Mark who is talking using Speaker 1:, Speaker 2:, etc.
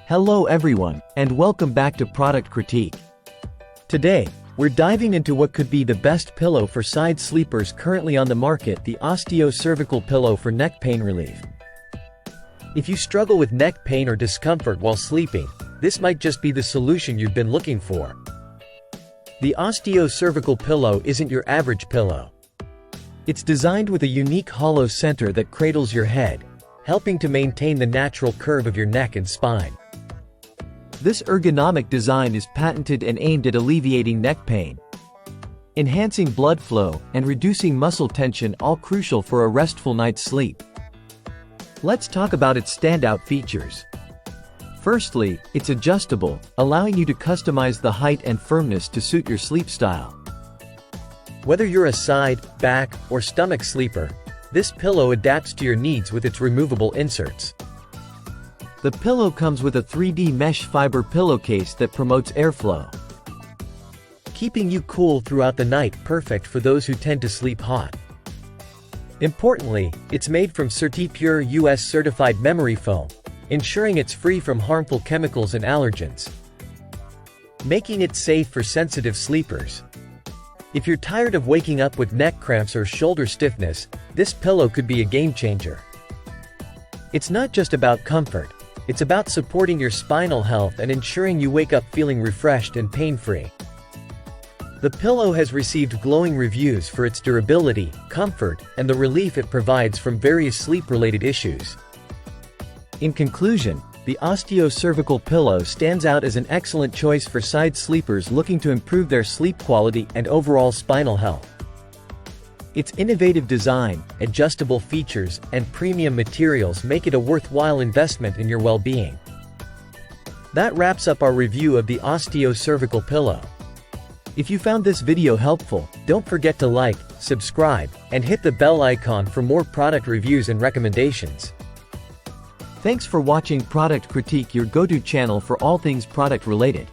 Speaker 1: Hello everyone, and welcome back to Product Critique. Today, we're diving into what could be the best pillow for side sleepers currently on the market, the Osteo Cervical Pillow for neck pain relief. If you struggle with neck pain or discomfort while sleeping, this might just be the solution you've been looking for. The Osteo Cervical Pillow isn't your average pillow. It's designed with a unique hollow center that cradles your head, helping to maintain the natural curve of your neck and spine. This ergonomic design is patented and aimed at alleviating neck pain, enhancing blood flow, and reducing muscle tension, all crucial for a restful night's sleep. Let's talk about its standout features. Firstly, it's adjustable, allowing you to customize the height and firmness to suit your sleep style. Whether you're a side, back, or stomach sleeper, this pillow adapts to your needs with its removable inserts. The pillow comes with a 3D mesh fiber pillowcase that promotes airflow, keeping you cool throughout the night, perfect for those who tend to sleep hot. Importantly, it's made from Certipure US certified memory foam, ensuring it's free from harmful chemicals and allergens, making it safe for sensitive sleepers. If you're tired of waking up with neck cramps or shoulder stiffness, this pillow could be a game changer. It's not just about comfort. It's about supporting your spinal health and ensuring you wake up feeling refreshed and pain-free. The pillow has received glowing reviews for its durability, comfort, and the relief it provides from various sleep-related issues. In conclusion, the Osteo Cervical Pillow stands out as an excellent choice for side sleepers looking to improve their sleep quality and overall spinal health. Its innovative design, adjustable features, and premium materials make it a worthwhile investment in your well-being. That wraps up our review of the Osteo Cervical Pillow. If you found this video helpful, don't forget to like, subscribe, and hit the bell icon for more product reviews and recommendations. Thanks for watching Product Critique, your go-to channel for all things product related.